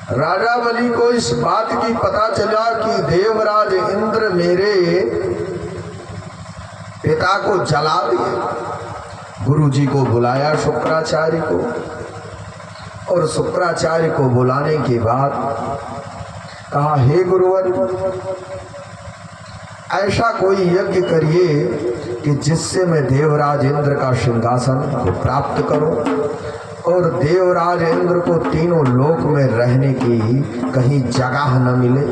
राजा बलि को इस बात की पता चला कि देवराज इंद्र मेरे पिता को जला दिए। गुरु जी को बुलाया शुक्राचार्य को, और शुक्राचार्य को बुलाने के बाद कहा, हे गुरुवर, ऐसा कोई यज्ञ करिए कि जिससे मैं देवराज इंद्र का सिंहासन को प्राप्त करूं और देवराज इंद्र को तीनों लोक में रहने की कहीं जगह न मिले।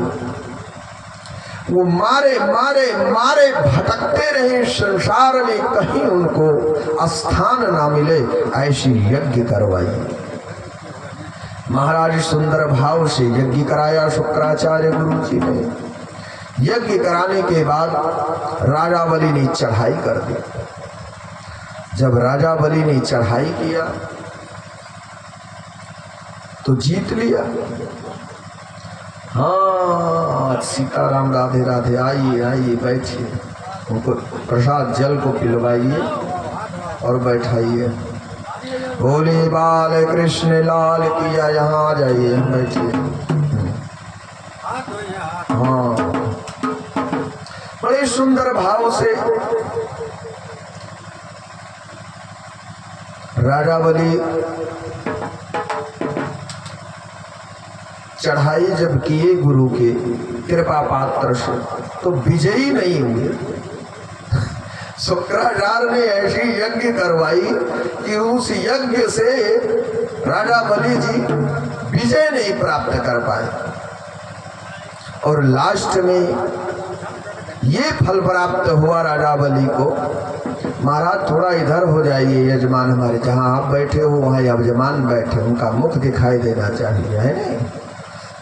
वो मारे मारे मारे भटकते रहे संसार में, कहीं उनको स्थान ना मिले, ऐसी यज्ञ करवाई। महाराज सुंदर भाव से यज्ञ कराया शुक्राचार्य गुरु जी ने। यज्ञ कराने के बाद राजा बलि ने चढ़ाई कर दी। जब राजा बलि ने चढ़ाई किया तो जीत लिया। हाँ, सीताराम राधे राधे, आइए आइए बैठिए, उनको प्रसाद जल को पिलवाइए और बैठाइए। बोले बाल कृष्ण लाल किया, यहाँ आ जाइए, बैठिए। हाँ, बड़े सुंदर भाव से राजा बलि चढ़ाई जब किए गुरु के कृपा पात्र से, तो विजयी नहीं हुए। शुक्राचार्य ने ऐसी यज्ञ करवाई कि उस यज्ञ से राजा बलि जी विजय नहीं प्राप्त कर पाए, और लास्ट में ये फल प्राप्त हुआ राजा बलि को। महाराज थोड़ा इधर हो जाइए, यजमान हमारे, जहाँ आप बैठे हो वहाँ यजमान बैठे, उनका मुख दिखाई देना चाहिए, है नहीं?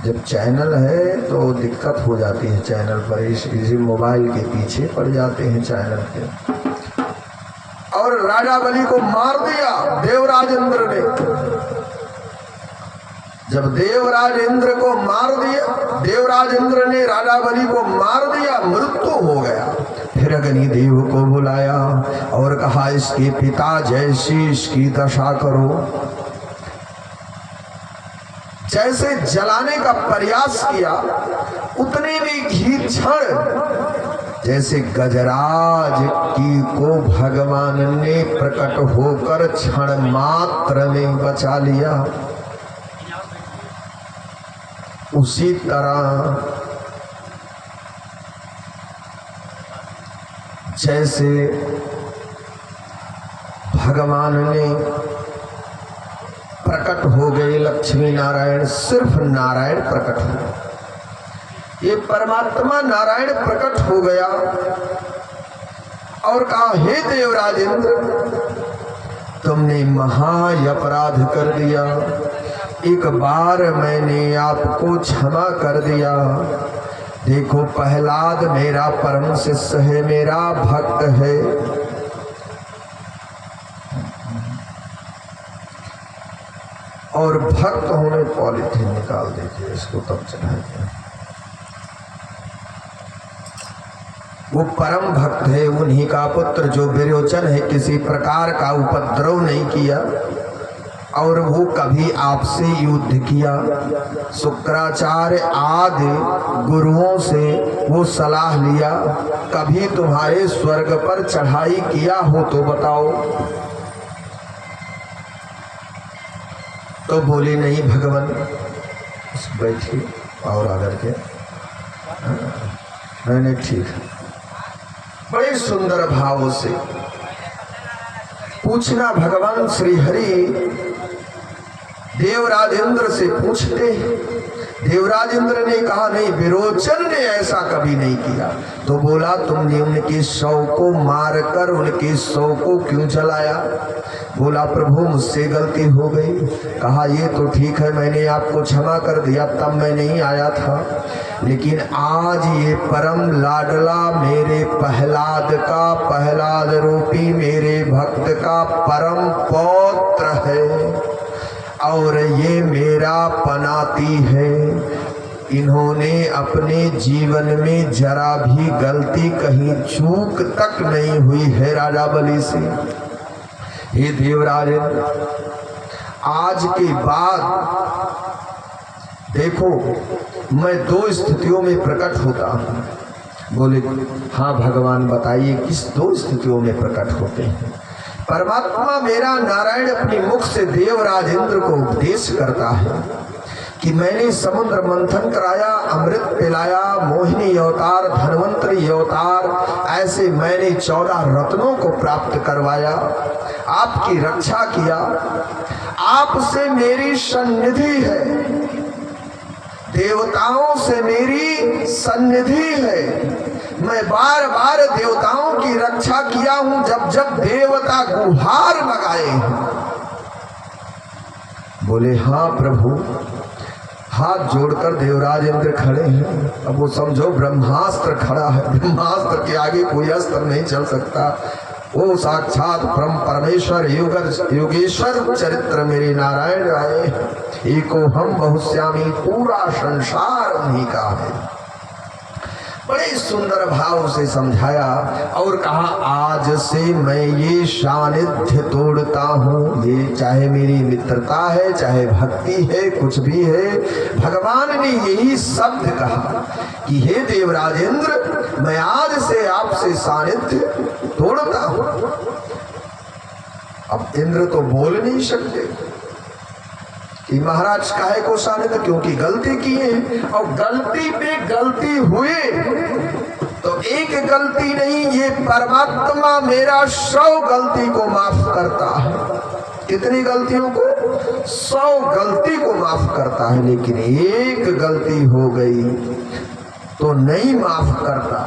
जब चैनल है तो दिक्कत हो जाती है चैनल पर, इसी मोबाइल के पीछे पड़ जाते हैं चैनल के। और राजा बलि को मार दिया देवराज इंद्र ने। जब देवराज इंद्र को मार दिया, देवराज इंद्र ने राजा बलि को मार दिया, मृत्यु हो गया। फिर अग्निदेव को बुलाया और कहा, इसके पिता जैसी इसकी दशा करो। जैसे जलाने का प्रयास किया, उतने में ही क्षण जैसे गजराज की को भगवान ने प्रकट होकर क्षण मात्र में बचा लिया। उसी तरह जैसे भगवान ने प्रकट हो गए लक्ष्मी नारायण, सिर्फ नारायण प्रकट हो, ये परमात्मा नारायण प्रकट हो गया और कहा, हे देवराज इंद्र, तुमने महाअपराध कर दिया, एक बार मैंने आपको क्षमा कर दिया। देखो, प्रहलाद मेरा परम शिष्य है, मेरा भक्त है। और भक्त होने पॉलिथीन निकाल दीजिए, इसको तब चढ़ाइए। वो परम भक्त है, उन्हीं का पुत्र जो विरोचन है, किसी प्रकार का उपद्रव नहीं किया और वो कभी आपसे युद्ध किया। शुक्राचार्य आदि गुरुओं से वो सलाह लिया, कभी तुम्हारे स्वर्ग पर चढ़ाई किया हो तो बताओ। तो बोले, नहीं भगवान, बैठिए और आकर के। मैंने ठीक, बड़े सुंदर भाव से पूछना। भगवान श्री हरि देवराज इंद्र से पूछते हैं। देवराज इंद्र ने कहा, नहीं, विरोचन ने ऐसा कभी नहीं किया। तो बोला, तुमने उनके 100 को मारकर उनके 100 को क्यों जलाया? बोला, प्रभु मुझसे गलती हो गई। कहा, ये तो ठीक है, मैंने आपको क्षमा कर दिया, तब मैं नहीं आया था, लेकिन आज ये परम लाडला मेरे प्रहलाद का, प्रहलाद रूपी मेरे भक्त का परम पौत्र है और ये मेरा पनाती है। इन्होंने अपने जीवन में जरा भी गलती, कहीं चूक तक नहीं हुई है राजा बलि से। हे देवराज, आज के बाद देखो मैं दो स्थितियों में प्रकट होता हूँ। बोले हाँ भगवान बताइए किस दो स्थितियों में प्रकट होते हैं। परमात्मा मेरा नारायण अपने मुख से देवराज इंद्र को उपदेश करता है कि मैंने समुद्र मंथन कराया, अमृत पिलाया, मोहिनी अवतार, धन्वंतरी अवतार, ऐसे मैंने 14 रत्नों को प्राप्त करवाया, आपकी रक्षा किया, आपसे मेरी सन्निधि है, देवताओं से मेरी सन्निधि है। मैं बार बार देवताओं की रक्षा किया हूं जब जब देवता गुहार लगाए हैं। बोले हाँ प्रभु। हाथ जोड़कर देवराज इंद्र खड़े हैं। अब वो समझो ब्रह्मास्त्र खड़ा है, ब्रह्मास्त्र के आगे कोई अस्त्र नहीं चल सकता। वो साक्षात परम परमेश्वर योगेश्वर चरित्र मेरे नारायण आए। एको हम बहुश्यामी, पूरा संसार उन्हीं का है। बड़े सुंदर भाव से समझाया और कहा आज से मैं ये सानिध्य तोड़ता हूँ। ये चाहे मेरी मित्रता है, चाहे भक्ति है, कुछ भी है, भगवान ने यही शब्द कहा कि हे देवराज इंद्र, मैं आज से आपसे सानिध्य तोड़ता हूँ। अब इंद्र तो बोल नहीं सकते कि महाराज काहे को सानिध्य, क्योंकि गलती किए और गलती पे गलती हुए तो एक गलती नहीं, ये परमात्मा मेरा 100 गलती को माफ करता है। कितनी गलतियों को? 100 गलती को माफ करता है, लेकिन एक गलती हो गई तो नहीं माफ करता।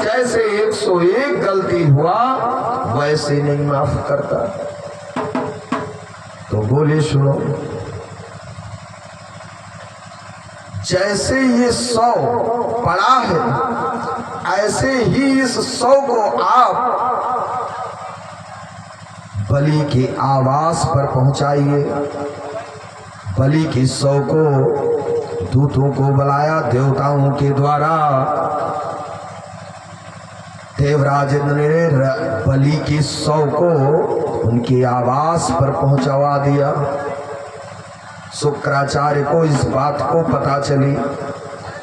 जैसे 101 गलती हुआ वैसे नहीं माफ करता। तो बोले सुनो, जैसे ये 100 पड़ा है ऐसे ही इस 100 को आप बलि के आवास पर पहुंचाइए। बलि के 100 को दूतों को बुलाया देवताओं के द्वारा। देवराज इंद्र ने बलि के 100 को उनके आवास पर पहुंचवा दिया। शुक्राचार्य को इस बात को पता चली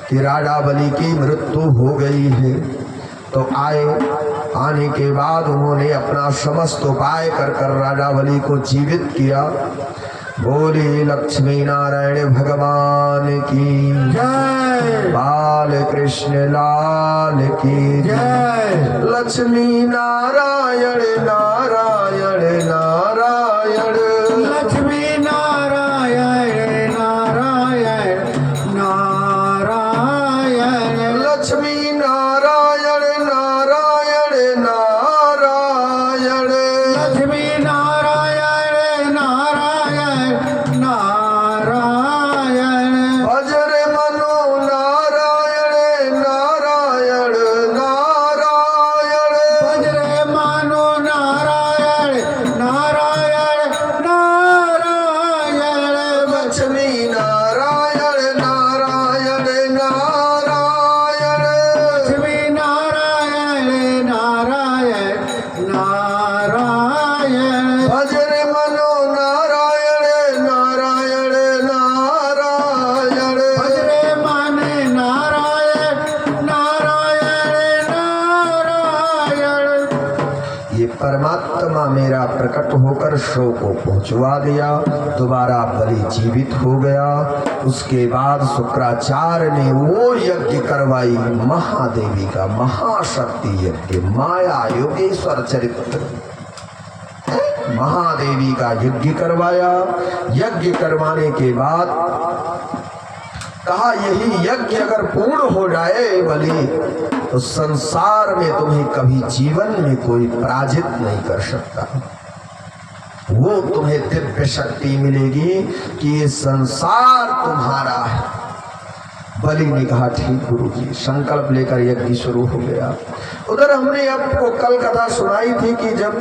कि राजा बलि की मृत्यु हो गई है, तो आने के बाद उन्होंने अपना समस्त उपाय कर कर राजा बलि को जीवित किया। बोले लक्ष्मी नारायण भगवान की जय, बाल कृष्ण लाल की जय। लक्ष्मी नारायण नारायण नारायण, लक्ष्मी नारायण नारायण नारायण, लक्ष्मी नारायण नारायण नारायण, लक्ष्मी नारायण नारायण नारायण। भजर मनो नारायण नारायण नारायण, भजर मनो नारायण नारायण नारायण, लक्ष्मी नारायण नारायण नारायण, लक्ष्मी नारायण नारायण नारायण। भजर मनो नारायण नारायण नारायण, भजरे मन नारायण नारायण नारायण। ये परमात्मा मेरा प्रकट होकर 100 को पहुंचवा दिया। दोबारा बलि जीवित हो गया। उसके बाद शुक्राचार्य ने वो यज्ञ करवाई, महादेवी का महाशक्ति यज्ञ, माया योगेश्वर चरित्र, महादेवी का यज्ञ करवाया। यज्ञ करवाने के बाद कहा यही यज्ञ अगर पूर्ण हो जाए बलि, तो संसार में तुम्हें कभी जीवन में कोई पराजित नहीं कर सकता। वो तुम्हें दिव्य शक्ति मिलेगी कि ये संसार तुम्हारा है। बलि ने कहा ठीक गुरुजी। संकल्प लेकर यज्ञ शुरू हो गया। उधर हमने आपको कल कथा सुनाई थी कि जब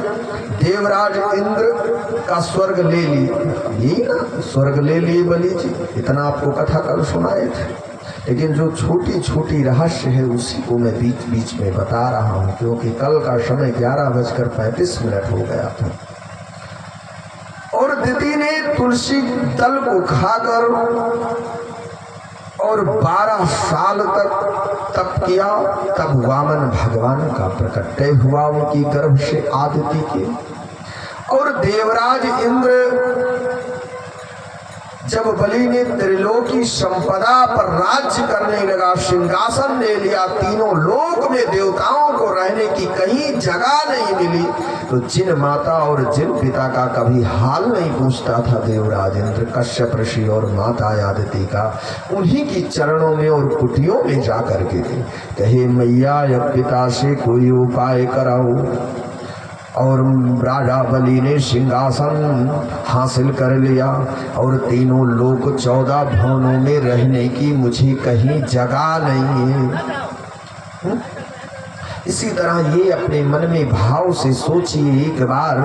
देवराज इंद्र का स्वर्ग ले ली, स्वर्ग ले लिए बलि जी, इतना आपको कथा कल सुनाए थे। लेकिन जो छोटी छोटी रहस्य है उसी को मैं बीच बीच में बता रहा हूँ, क्योंकि कल का समय 11:35 हो गया था। और दिति ने तुलसी दल को खाकर और 12 साल तक तप किया। तब वामन भगवान का प्रकट हुआ उनकी गर्भ से आदिति के। और देवराज इंद्र जब बलि ने त्रिलोकी संपदा पर राज्य करने लगा, सिंहासन ले लिया, तीनों लोक में देवताओं को रहने की कहीं जगह नहीं मिली, तो जिन माता और जिन पिता का कभी हाल नहीं पूछता था देवराज इंद्र, कश्यप ऋषि और माता आदिति का, उन्हीं की चरणों में और कुटियों में जाकर के कहे मैया या पिता से कोई उपाय कराओ। और राजा बलि ने सिंहासन हासिल कर लिया और तीनों लोक 14 भवनों में रहने की मुझे कहीं जगह नहीं है। इसी तरह ये अपने मन में भाव से सोचिए एक बार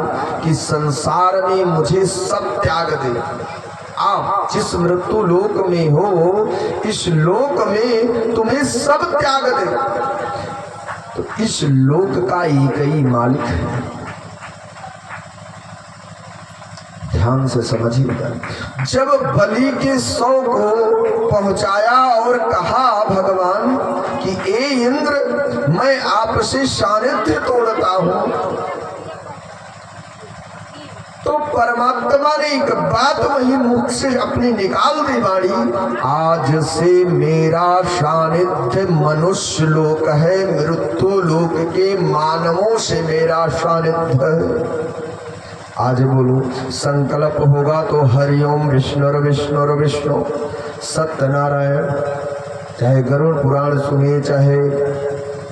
कि संसार में मुझे सब त्याग दे। आप जिस मृत्यु लोक में हो, इस लोक में तुम्हें सब त्याग दे, तो इस लोक का एक ही मालिक है। ध्यान से समझिएगा। जब बलि के 100 को पहुंचाया और कहा भगवान कि ए इंद्र, मैं आपसे सानिध्य तोड़ता हूं, तो परमात्मा ने एक बात वही मुख से अपनी निकाल दी वाणी, आज से मेरा सानिध्य मनुष्य लोक है, मृत्यु लोक के मानवों से मेरा सानिध्य है। आज बोलो संकल्प होगा तो हरिओम विष्णु विष्णु सत्यनारायण। चाहे गरुड़ पुराण सुनिए, चाहे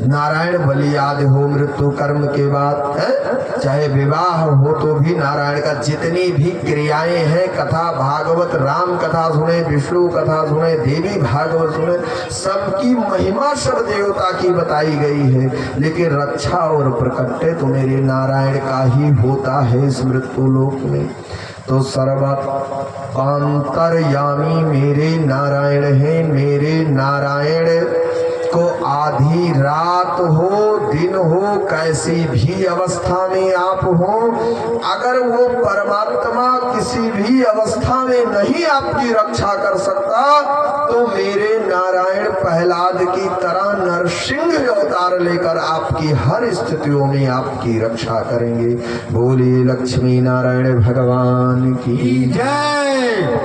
नारायण बलि आदि हो मृत्यु कर्म के बाद, चाहे विवाह हो तो भी नारायण का, जितनी भी क्रियाएं हैं, कथा भागवत राम कथा सुने, विष्णु कथा सुने, देवी भागवत सुने, सबकी महिमा सब देवता की बताई गई है। लेकिन रक्षा और प्रकट्य तो मेरे नारायण का ही होता है इस मृत्यु लोक में। तो सर्वांतरयामी मेरे नारायण है। मेरे नारायण को आधी रात हो दिन हो, कैसी भी अवस्था में आप हो, अगर वो परमात्मा किसी भी अवस्था में नहीं आपकी रक्षा कर सकता, तो मेरे नारायण प्रहलाद की तरह नरसिंह अवतार लेकर आपकी हर स्थितियों में आपकी रक्षा करेंगे। बोलिए लक्ष्मी नारायण भगवान की जय।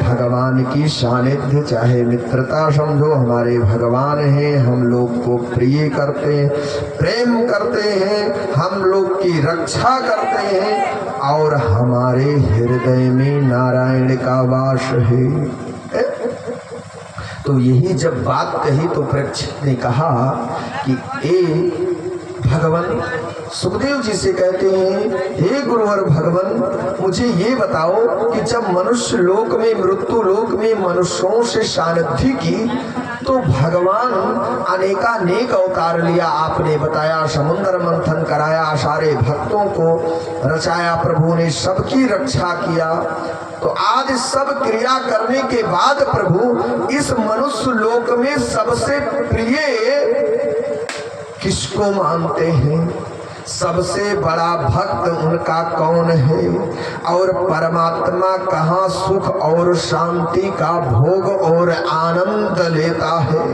भगवान की सानिध्य चाहे मित्रता समझो, हमारे भगवान हैं, हम लोग को प्रिय करते हैं, प्रेम करते हैं, हम लोग की रक्षा करते हैं, और हमारे हृदय में नारायण का वास है। तो यही जब बात कही तो परीक्षित ने कहा कि ए भगवान, सुखदेव जी से कहते हैं, हे गुरुवर भगवान, मुझे ये बताओ कि जब मनुष्य लोक में मृत्यु लोक में मनुष्यों से सानिध्य की, तो भगवान अनेकानेक अवतार लिया। आपने बताया समुद्र मंथन कराया, सारे भक्तों को रचाया, प्रभु ने सबकी रक्षा किया। तो आज सब क्रिया करने के बाद प्रभु इस मनुष्य लोक में सबसे प्रिय किसको मानते हैं? सबसे बड़ा भक्त उनका कौन है? और परमात्मा कहाँ सुख और शांति का भोग और आनंद लेता है?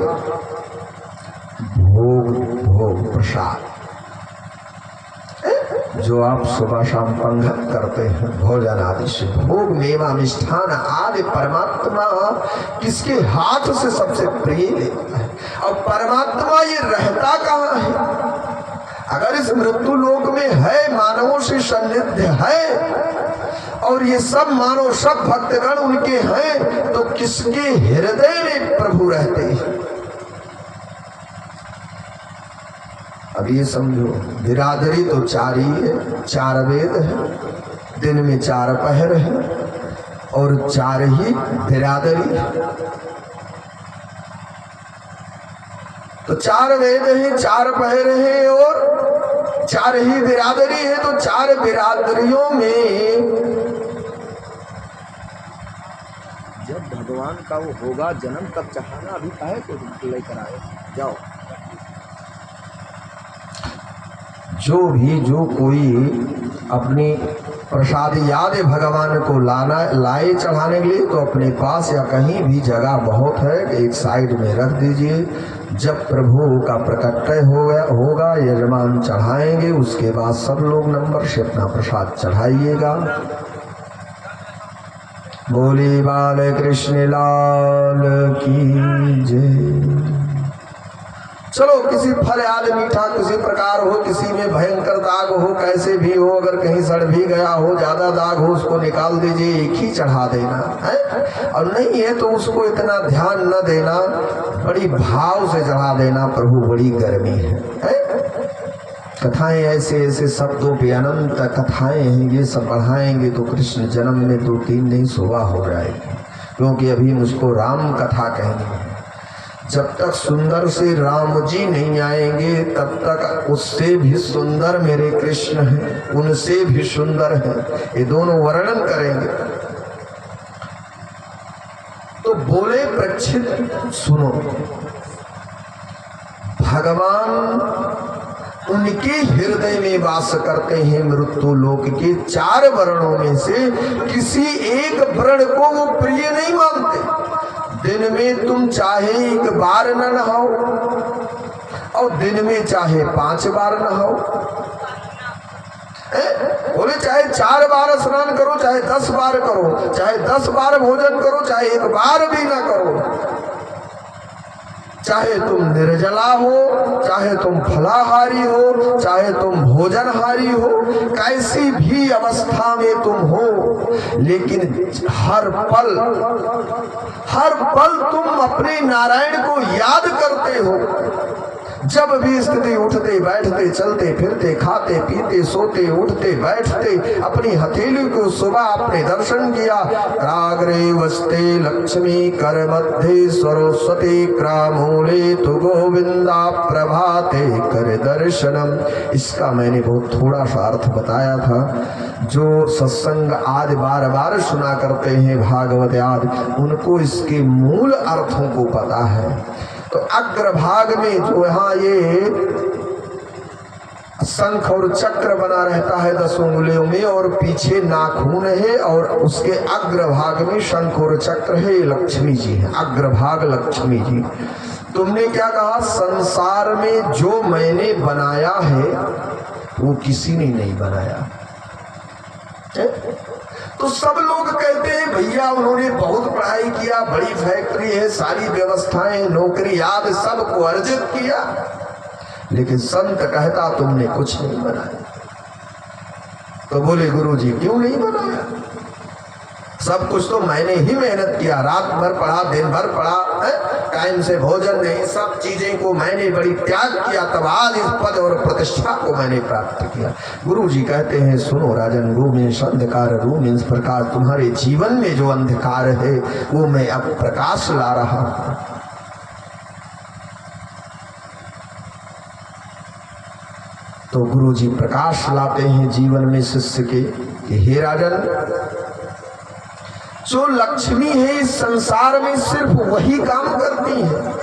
भोग प्रसाद जो आप सुबह शाम पंगत करते हैं, भोजन आदि से, भोग मेवा मिष्ठान आदि परमात्मा किसके हाथ से सबसे प्रिय लेता है? और परमात्मा ये रहता कहाँ है? अगर इस मृत्यु लोक में है, मानवों से सन्निध्य है, और ये सब मानव सब भक्तगण उनके हैं, तो किसके हृदय में प्रभु रहते हैं? अब ये समझो, बिरादरी तो 4 ही है, 4 वेद है, दिन में 4 पहर है, और 4 ही बिरादरी है। तो 4 वेद है, 4 पहर है, और 4 ही बिरादरी है। तो 4 बिरादरियों में जब भगवान का वो होगा जन्म, तब चाहना अभी काहे को लेकर आए? जाओ। जो कोई अपनी प्रसाद याद है भगवान को लाए चढ़ाने के लिए, तो अपने पास या कहीं भी जगह बहुत है, एक साइड में रख दीजिए। जब प्रभु का प्रकटय होगा यजमान चढ़ाएंगे, उसके बाद सब लोग नंबर से अपना प्रसाद चढ़ाइएगा। बोले बाल कृष्ण लाल की जय। चलो किसी फल आदि मीठा किसी प्रकार हो, किसी में भयंकर दाग हो, कैसे भी हो, अगर कहीं सड़ भी गया हो, ज्यादा दाग हो, उसको निकाल दीजिए, एक ही चढ़ा देना है। और नहीं है तो उसको इतना ध्यान न देना, बड़ी भाव से चढ़ा देना, प्रभु बड़ी गर्मी है। कथाएं ऐसे ऐसे शब्दों पे अनंत कथाएं हैं, ये सब बढ़ाएंगे तो कृष्ण जन्म में 2-3 नहीं सुबह हो जाएगी, क्योंकि अभी मुझको राम कथा कहनी है। जब तक सुंदर से राम जी नहीं आएंगे तब तक उससे भी सुंदर मेरे कृष्ण हैं, उनसे भी सुंदर हैं, ये दोनों वर्णन करेंगे। तो बोले परीक्षित सुनो, भगवान उनके हृदय में वास करते हैं मृत्यु लोक के 4 वर्णों में से किसी एक वर्ण को वो प्रिय नहीं मानते। दिन में तुम चाहे 1 बार न नहाओ और दिन में चाहे 5 बार नहाओ, बोले चाहे 4 बार स्नान करो, चाहे 10 बार करो, चाहे 10 बार भोजन करो, चाहे 1 बार भी ना करो, चाहे तुम निर्जला हो, चाहे तुम फलाहारी हो, चाहे तुम भोजनहारी हो, कैसी भी अवस्था में तुम हो, लेकिन हर पल तुम अपने नारायण को याद करते हो। जब भी स्थिति उठते बैठते चलते फिरते खाते पीते सोते उठते बैठते अपनी हथेली को सुबह आपने दर्शन किया, राग्रे वस्ते लक्ष्मी कर मध्य सरस्वती क्रामूले तु गोविंदा प्रभाते कर दर्शनम। इसका मैंने बहुत थोड़ा सा अर्थ बताया था, जो सत्संग आदि बार बार सुना करते हैं भागवत आदि, उनको इसके मूल अर्थों को पता है। तो अग्रभाग में जो यहाँ ये शंख और चक्र बना रहता है 10 उंगलियों में, और पीछे नाखून है, और उसके अग्रभाग में शंख और चक्र है, ये लक्ष्मी जी है, अग्रभाग लक्ष्मी जी। तुमने क्या कहा, संसार में जो मैंने बनाया है वो किसी ने नहीं बनाया है? तो सब लोग कहते हैं भैया उन्होंने बहुत पढ़ाई किया, बड़ी फैक्ट्री है, सारी व्यवस्थाएं नौकरी आदि सबको अर्जित किया, लेकिन संत कहता तुमने कुछ नहीं बनाया। तो बोले गुरु जी क्यों नहीं बनाया? सब कुछ तो मैंने ही मेहनत किया, रात भर पढ़ा, दिन भर पढ़ा, टाइम से भोजन नहीं, सब चीजें को मैंने बड़ी त्याग किया, तब आज इस पद और प्रतिष्ठा को मैंने प्राप्त किया। गुरु जी कहते हैं सुनो राजन, रू मीन्स अंधकार, रू मीन्स प्रकाश, तुम्हारे जीवन में जो अंधकार है वो मैं अब प्रकाश ला रहा हूं। तो गुरु जी प्रकाश लाते हैं जीवन में शिष्य के कि हे राजन, जो लक्ष्मी है इस संसार में सिर्फ वही काम करती है,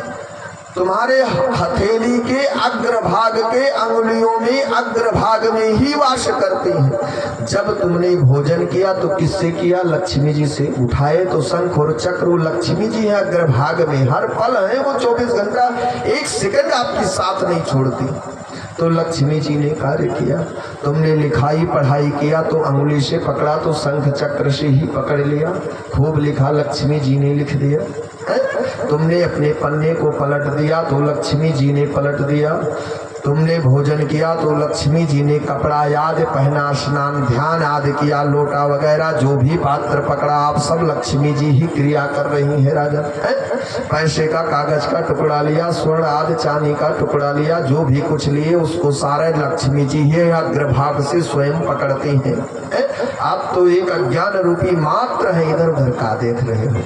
तुम्हारे हथेली के अग्रभाग के अंगुलियों में अग्रभाग में ही वास करती है। जब तुमने भोजन किया तो किससे किया? लक्ष्मी जी से। उठाए तो शंख और चक्र लक्ष्मी जी है अग्रभाग में, हर पल है वो, 24 घंटा 1 सेकंड आपकी साथ नहीं छोड़ती। तो लक्ष्मी जी ने कार्य किया। तुमने लिखाई पढ़ाई किया तो अंगुली से पकड़ा तो शंख चक्र से ही पकड़ लिया, खूब लिखा लक्ष्मी जी ने लिख दिया। तुमने अपने पन्ने को पलट दिया तो लक्ष्मी जी ने पलट दिया। तुमने भोजन किया तो लक्ष्मी जी ने कपड़ा याद पहना, स्नान ध्यान आदि किया, लोटा वगैरह जो भी पात्र पकड़ा आप सब लक्ष्मी जी ही क्रिया कर रही है राजा। पैसे का कागज का टुकड़ा लिया, स्वर्ण आदि चांदी का टुकड़ा लिया, जो भी कुछ लिए उसको सारे लक्ष्मी जी ही अग्रभाग से स्वयं पकड़ती हैं। आप तो एक अज्ञान रूपी मात्र है, इधर उधर का देख रहे हो।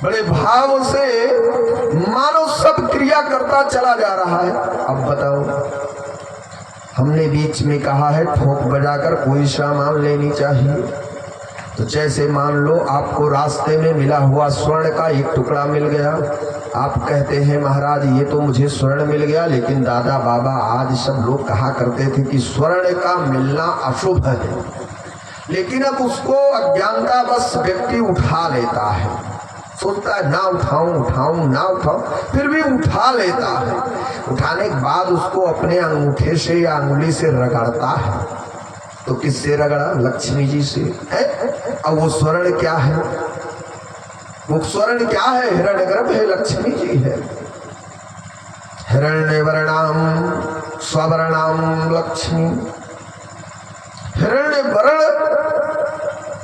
बड़े भाव से मानव सब क्रिया करता चला जा रहा है। अब बताओ, हमने बीच में कहा है ठोक बजाकर कोई सामान लेनी चाहिए। तो जैसे मान लो आपको रास्ते में मिला हुआ स्वर्ण का एक टुकड़ा मिल गया, आप कहते हैं महाराज ये तो मुझे स्वर्ण मिल गया, लेकिन दादा बाबा आज सब लोग कहा करते थे कि स्वर्ण का मिलना अशुभ है, लेकिन अब उसको अज्ञानता बस व्यक्ति उठा लेता है, सोचता है ना उठाऊं ना उठाऊं, फिर भी उठा लेता है। उठाने के बाद उसको अपने अंगूठे से या अंगुली से रगड़ता है। तो किससे रगड़ा? लक्ष्मी जी से है। अब वो स्वर्ण क्या है? वो स्वर्ण क्या है? हिरण्यगर्भ है, लक्ष्मी जी है। हिरण्यवर्णाम स्ववर्णाम लक्ष्मी। हिरण्य वर्ण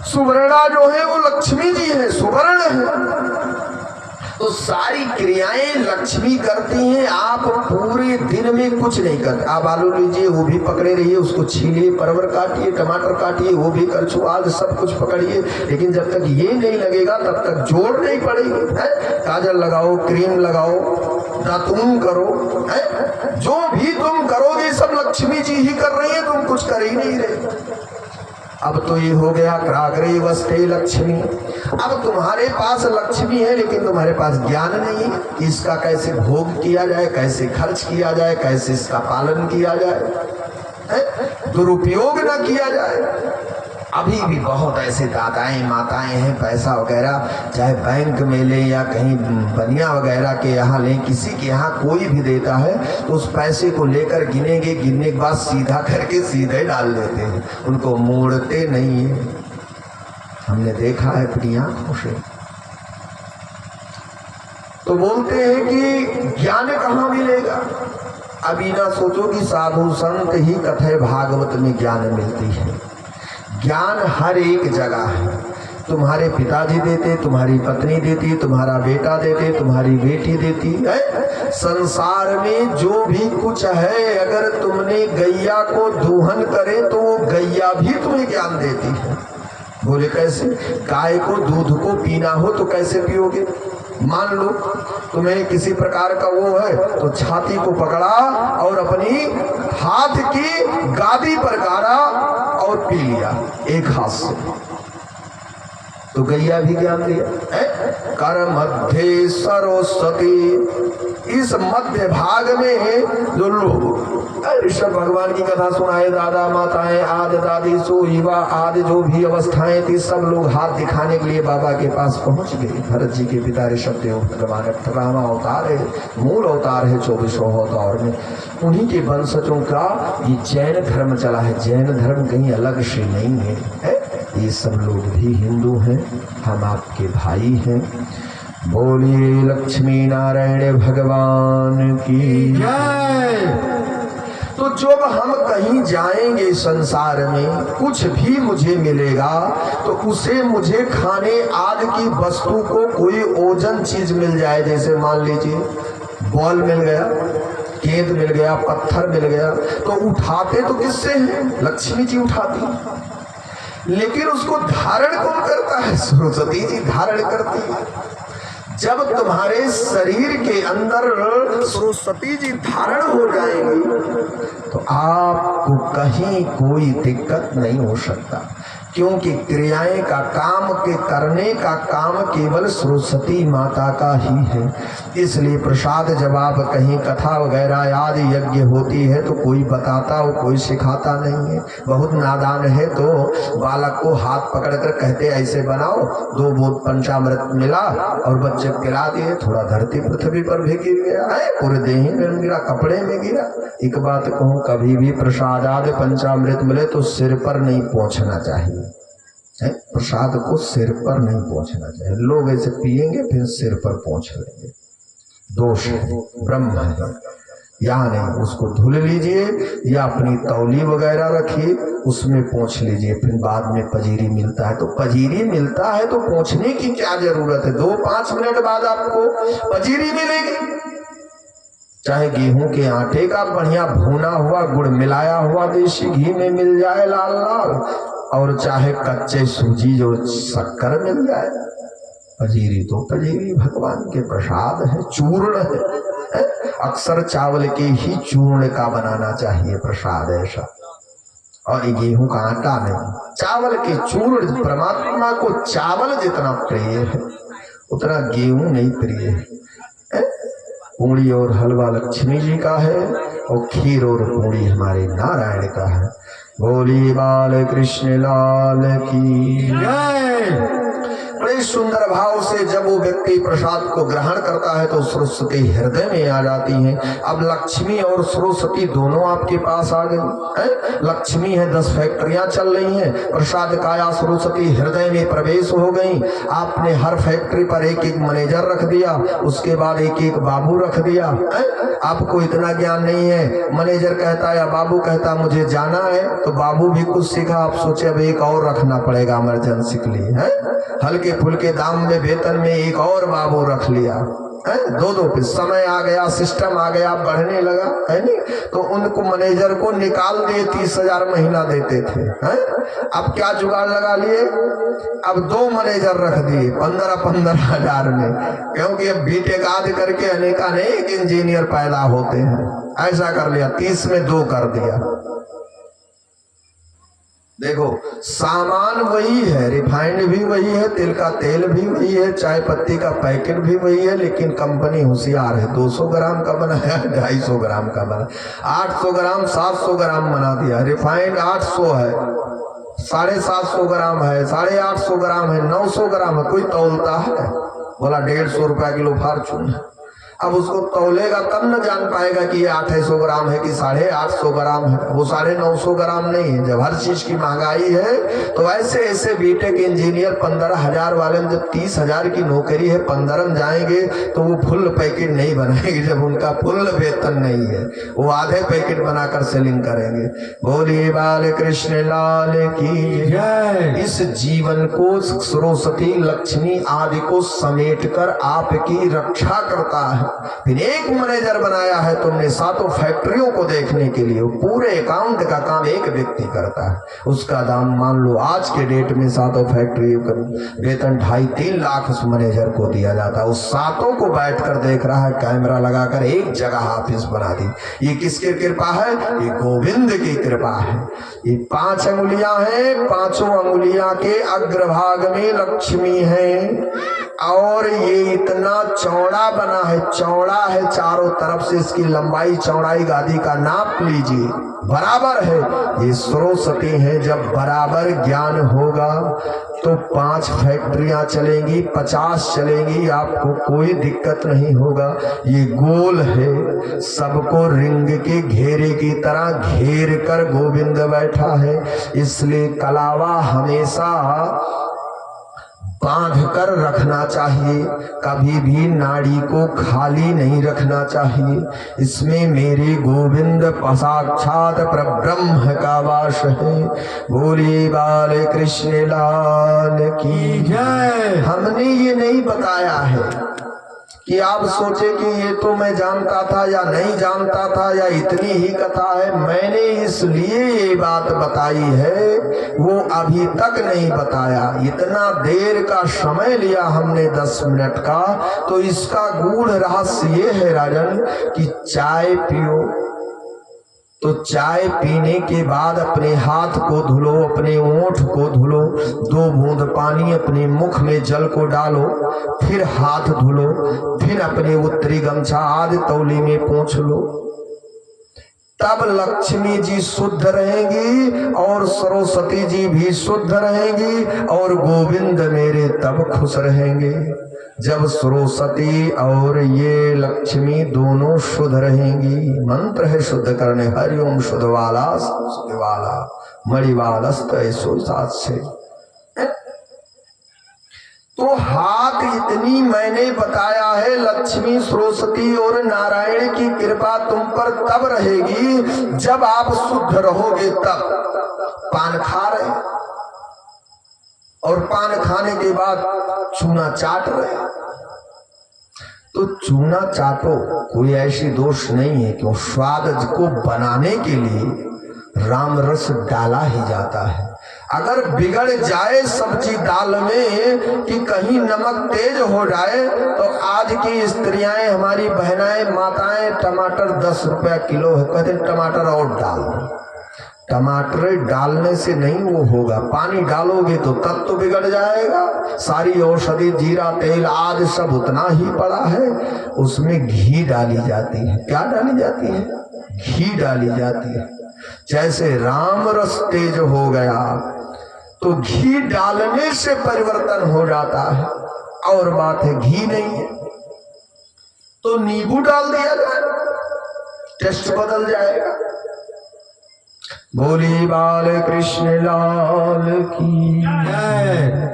सुवर्णा जो है वो लक्ष्मी जी है, सुवर्ण है। तो सारी क्रियाएं लक्ष्मी करती हैं। आप पूरे दिन में कुछ नहीं करते। आप आलू लीजिए, वो भी पकड़े रहिए, उसको छीलिए, परवर काटिए, टमाटर काटिए, वो भी कर छो, आज सब कुछ पकड़िए, लेकिन जब तक ये नहीं लगेगा तब तक जोड़ नहीं पड़ेगी। काजल लगाओ, क्रीम लगाओ, दातून करो, जो भी तुम करोगे सब लक्ष्मी जी ही कर रही है, तुम कुछ कर ही नहीं रहे। अब तो ये हो गया क्राग्रे वस्ते लक्ष्मी। अब तुम्हारे पास लक्ष्मी है, लेकिन तुम्हारे पास ज्ञान नहीं है कि इसका कैसे भोग किया जाए, कैसे खर्च किया जाए, कैसे इसका पालन किया जाए, दुरुपयोग ना किया जाए। अभी भी बहुत ऐसे दादाएं माताएं हैं, पैसा वगैरह चाहे बैंक में ले या कहीं बनिया वगैरह के यहाँ ले, किसी के यहाँ कोई भी देता है तो उस पैसे को लेकर गिनेंगे, गिनने के बाद सीधा करके सीधे डाल देते हैं, उनको मोड़ते नहीं है। हमने देखा है अपनी आंखों से। तो बोलते हैं कि ज्ञान कहाँ मिलेगा? अभी ना सोचो कि साधु संत ही कथे भागवत में ज्ञान मिलती है। ज्ञान हर एक जगह है। तुम्हारे पिताजी देते, तुम्हारी पत्नी देती, तुम्हारा बेटा देते, तुम्हारी बेटी देती है। संसार में जो भी कुछ है, अगर तुमने गैया को दूहन करे तो वो गैया भी तुम्हें ज्ञान देती है। बोले कैसे? गाय को दूध को पीना हो तो कैसे पियोगे? मान लो तुम्हें किसी प्रकार का वो है तो छाती को पकड़ा और अपनी हाथ की गादी पर गाड़ा और पी लिया एक हाथ से, तो गैया भी ज्ञान दिया। कर मध्य सरस्वती, इस मध्य भाग में जो लोग ऋषभ भगवान की कथा सुनाए, दादा माताएं आदि दादी सो युवा आदि जो भी अवस्थाएं थी, सब लोग हाथ दिखाने के लिए बाबा के पास पहुंच गए। भरत जी के पिता ऋषभ देव भगवान 18वां अवतार है, मूल अवतार है 2400 अवतार में। उन्हीं के वंशजों का ये जैन धर्म चला है। जैन धर्म कहीं अलग से नहीं है। ये सब लोग भी हिंदू हैं, हम आपके भाई हैं। बोलिए लक्ष्मी नारायण भगवान की जय। तो जब हम कहीं जाएंगे संसार में, कुछ भी मुझे मिलेगा तो उसे मुझे खाने आदि की वस्तु को कोई ओजन चीज मिल जाए, जैसे मान लीजिए बॉल मिल गया, गेंद मिल गया, पत्थर मिल गया, तो उठाते तो किससे हैं? लक्ष्मी जी उठाती, लेकिन उसको धारण कौन करता है? सरस्वती जी धारण करती है। जब तुम्हारे शरीर के अंदर सरस्वती जी धारण हो जाएंगी तो आपको कहीं कोई दिक्कत नहीं हो सकता, क्योंकि क्रियाएं का काम के करने का काम केवल सरस्वती माता का ही है। इसलिए प्रसाद जब आप कहीं कथा वगैरह आदि यज्ञ होती है तो कोई बताता हो, कोई सिखाता नहीं है। बहुत नादान है तो बालक को हाथ पकड़कर कहते ऐसे बनाओ, 2 बूंद पंचामृत मिला और बच्चे गिरा दिए, थोड़ा धरती पृथ्वी पर भी गिर गया है, पूरे देही में गिरा, कपड़े में गिरा। एक बात कहूँ, कभी भी प्रसाद आदि पंचामृत मिले तो सिर पर नहीं पहुंचना चाहिए। प्रसाद को सिर पर नहीं पहुंचना चाहिए। लोग ऐसे पिएंगे फिर सिर पर पहुंच लेंगे, दोष है, ब्रह्म है। यहाँ नहीं, उसको धुल लीजिए या अपनी तौली वगैरह रखिए, उसमें पहुंच लीजिए। फिर बाद में पजीरी मिलता है तो पजीरी मिलता है तो पहुंचने की क्या जरूरत है? 2-5 मिनट बाद आपको पजीरी मिलेगी। चाहे गेहूं के आटे का बढ़िया भुना हुआ गुड़ मिलाया हुआ देशी घी में मिल जाए लाल लाल, और चाहे कच्चे सूजी जो शक्कर मिल जाए। पजीरी तो पजीरी भगवान के प्रसाद है, चूर्ण है। अक्सर चावल के ही चूर्ण का बनाना चाहिए प्रसाद ऐसा, और ये गेहूं का आटा नहीं, चावल के चूर्ण। परमात्मा को चावल जितना प्रिय है उतना गेहूं नहीं प्रिय है। पूड़ी और हलवा लक्ष्मी जी का है और खीर और पूड़ी हमारे नारायण का है। बोली बाल कृष्ण लाल की जय। बड़े सुंदर भाव से जब वो व्यक्ति प्रसाद को ग्रहण करता है तो सरस्वती हृदय में आ जाती हैं। अब लक्ष्मी और सरस्वती दोनों आपके पास आ गई। लक्ष्मी है 10 फैक्ट्रियां चल रही हैं, प्रसाद काया सरस्वती हृदय में प्रवेश हो गई। आपने हर फैक्ट्री पर एक एक मैनेजर रख दिया, उसके बाद एक एक बाबू रख दिया। आपको इतना ज्ञान नहीं है, मैनेजर कहता है या बाबू कहता मुझे जाना है, तो बाबू भी कुछ सीखा। आप सोचे अब एक और रखना पड़ेगा इमरजेंसी के लिए, है हल्के फुल्के दाम में वेतन में एक और बाबू रख लिया। दो पे समय आ गया, सिस्टम आ गया, बढ़ने लगा, है नहीं? तो उनको मैनेजर को निकाल दिए, 30,000 महीना देते थे, है? अब क्या जुगाड़ लगा लिए, अब 2 मैनेजर रख दिए 15,000 में, क्योंकि अब बीटेक आदि करके अनेक इंजीनियर पैदा होते हैं। ऐसा कर लिया, 30 में 2 कर दिया। देखो सामान वही है, रिफाइंड भी वही है, तिल का तेल भी वही है, चाय पत्ती का पैकेट भी वही है, लेकिन कंपनी होशियार है। 200 ग्राम का बनाया, 250 ग्राम का बना, 800 ग्राम 700 ग्राम बना दिया। रिफाइंड 800 है, 750 ग्राम है, 850 ग्राम है, 900 ग्राम है। कोई तौलता है, बोला 150 रुपया किलो फॉर्चून है। अब उसको तौलेगा तब न जान पाएगा कि ये 800 ग्राम है कि 850 ग्राम है। वो 950 ग्राम नहीं है। जब हर चीज की महंगाई है तो ऐसे ऐसे बीटेक इंजीनियर 15,000 वाले में जब 30,000 की नौकरी है 15 में जाएंगे तो वो फुल पैकेट नहीं बनाएंगे। जब उनका फुल वेतन नहीं है वो आधे पैकेट बनाकर सेलिंग करेंगे। बोलिए बाल कृष्ण लाल की जय। इस जीवन को सरस्वती लक्ष्मी आदि को समेट कर आपकी रक्षा करता है। फिर एक मैनेजर बनाया है तुमने 7 फैक्ट्रियों को देखने के लिए, पूरे अकाउंट का काम एक व्यक्ति करता है। उसका दाम मान लो आज के डेट में 7 फैक्ट्री का वेतन 2.5-3 लाख उस मैनेजर को दिया जाता है। उस 7 को बैठकर देख रहा है, कैमरा लगाकर एक जगह ऑफिस बना दी। ये किसकी कृपा है? ये गोविंद की कृपा है। ये 5 अंगुलियां हैं, 5 अंगुलियां के अग्रभाग में लक्ष्मी है और ये इतना चौड़ा बना है, चौड़ा है चारों तरफ से। इसकी लंबाई चौड़ाई गादी का नाप लीजिए, बराबर है। ये सरस्वती है। जब बराबर ज्ञान होगा तो 5 फैक्ट्रियां चलेंगी, 50 चलेंगी, आपको कोई दिक्कत नहीं होगा। ये गोल है, सबको रिंग के घेरे की तरह घेर कर गोविंद बैठा है। इसलिए कलावा हमेशा बांध कर रखना चाहिए, कभी भी नाड़ी को खाली नहीं रखना चाहिए। इसमें मेरे गोविंद साक्षात परब्रह्म का वास है। बोलिए बाल कृष्ण लाल की जय। हमने ये नहीं बताया है कि आप सोचे कि ये तो मैं जानता था या नहीं जानता था या इतनी ही कथा है। मैंने इसलिए ये बात बताई है, वो अभी तक नहीं बताया। इतना देर का समय लिया हमने 10 मिनट का, तो इसका गूढ़ रहस्य ये है राजन कि चाय पियो तो चाय पीने के बाद अपने हाथ को धुलो, अपने ओंठ को धुलो, 2 बूंद पानी अपने मुख में जल को डालो, फिर हाथ धुलो, फिर अपने उत्तरी गमछा आदि तौली में पोंछ लो। तब लक्ष्मी जी शुद्ध रहेंगी और सरस्वती जी भी शुद्ध रहेंगी और गोविंद मेरे तब खुश रहेंगे जब सरस्वती और ये लक्ष्मी दोनों शुद्ध रहेंगी। मंत्र है शुद्ध करने, हरिओम शुद्ध वाला शुद्ध वाला मणिवालस्त ऐसो साथ से। तो हाथ इतनी मैंने बताया है, लक्ष्मी सरस्वती और नारायण की कृपा तुम पर तब रहेगी जब आप शुद्ध रहोगे। तब पान खा रहे और पान खाने के बाद चूना चाट रहे, तो चूना चाटो, कोई ऐसी दोष नहीं है क्यों स्वाद को बनाने के लिए राम रस डाला ही जाता है। अगर बिगड़ जाए सब्जी दाल में कि कहीं नमक तेज हो जाए तो आज की स्त्रियां, हमारी बहनाएं, माताएं, टमाटर 10 रुपया किलो है, कहते टमाटर और डाल दो। टमाटर डालने से नहीं वो होगा, पानी डालोगे तो तब तो बिगड़ जाएगा। सारी औषधि जीरा तेल आदि सब उतना ही पड़ा है, उसमें घी डाली जाती है। क्या डाली जाती है? घी डाली जाती है। जैसे राम रस तेज हो गया तो घी डालने से परिवर्तन हो जाता है। और बात है घी नहीं है तो नींबू डाल दिया जाए, टेस्ट बदल जाएगा। बोली बाल कृष्ण लाल की जय।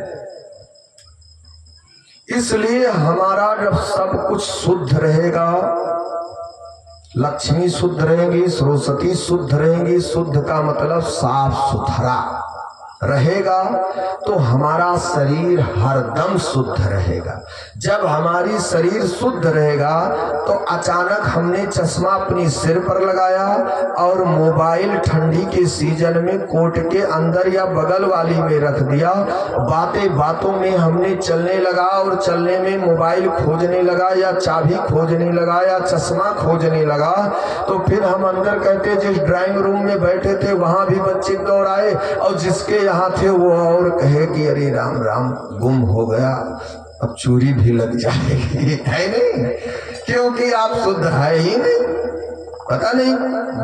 इसलिए हमारा जब सब कुछ शुद्ध रहेगा, लक्ष्मी शुद्ध रहेंगी, सरस्वती शुद्ध रहेंगी, शुद्ध का मतलब साफ सुथरा रहेगा, तो हमारा शरीर हरदम शुद्ध रहेगा। जब हमारी शरीर शुद्ध रहेगा तो अचानक हमने चश्मा अपनी सिर पर लगाया और मोबाइल ठंडी के सीजन में कोट के अंदर या बगल वाली में रख दिया, बातें बातों में हमने चलने लगा और चलने में मोबाइल खोजने लगा या चाबी खोजने लगा या चश्मा खोजने लगा, तो फिर हम अंदर कहते जिस ड्राइंग रूम में बैठे थे वहां भी बच्चे दौड़ आए और जिसके यहाँ थे वो और कहे कि अरे राम राम गुम हो गया, अब चोरी भी लग जाएगी। है नहीं, क्योंकि आप शुद्ध है ही नहीं। पता नहीं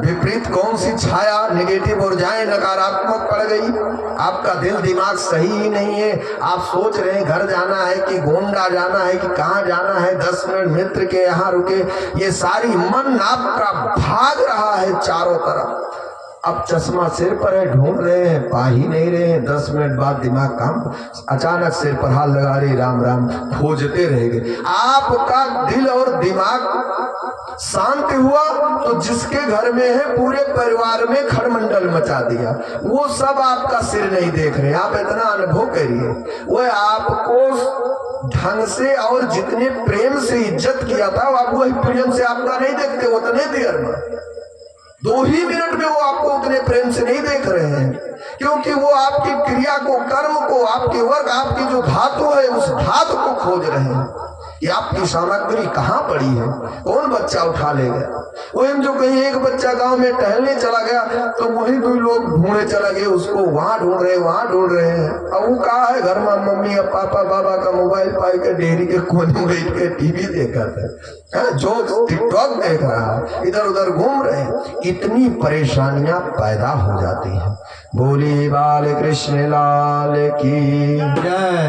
विपरीत कौन सी छाया नेगेटिव और जाए नकारात्मक पड़ गई। आपका दिल दिमाग सही ही नहीं है। आप सोच रहे हैं घर जाना है कि गोंडा जाना है कि कहाँ जाना है, 10 मिनट मित्र के यहाँ रुके, ये सारी मन आपका भाग रहा है चारों तरफ। अब चश्मा सिर पर है, ढूंढ रहे हैं, पा ही नहीं रहे हैं। 10 मिनट बाद दिमाग काम, अचानक सिर पर हाथ लगा रहे राम राम, खोजते रह गए। आपका दिल और दिमाग शांत हुआ तो जिसके घर में है पूरे परिवार में खड़मंडल मचा दिया। वो सब आपका सिर नहीं देख रहे, आप इतना अनुभव करिए। वो आपको ढंग से और जितने प्रेम से इज्जत किया था आप वही प्रेम से आपका नहीं देखते। वो तो नहीं देर में 2 ही मिनट में वो आपको उतने प्रेम से नहीं देख रहे हैं, क्योंकि वो आपकी क्रिया को, कर्म को, आपके वर्ग, आपकी जो धातु है उस धातु को खोज रहे हैं कि आपकी सामग्री कहाँ पड़ी है, कौन बच्चा उठा ले गया। वही जो कहीं एक बच्चा गांव में टहलने चला गया तो वही 2 लोग ढूंढने चला गए उसको, वहां ढूंढ रहे हैं। अब वो कहा है घर में मम्मी और पापा बाबा का मोबाइल पाई के डेयरी के कोने में बैठ के टीवी देखा था, जो टिकटॉक देख रहा है, इधर उधर घूम रहे हैं। इतनी परेशानियां पैदा हो जाती हैं। बोली बाल कृष्ण लाल की जय।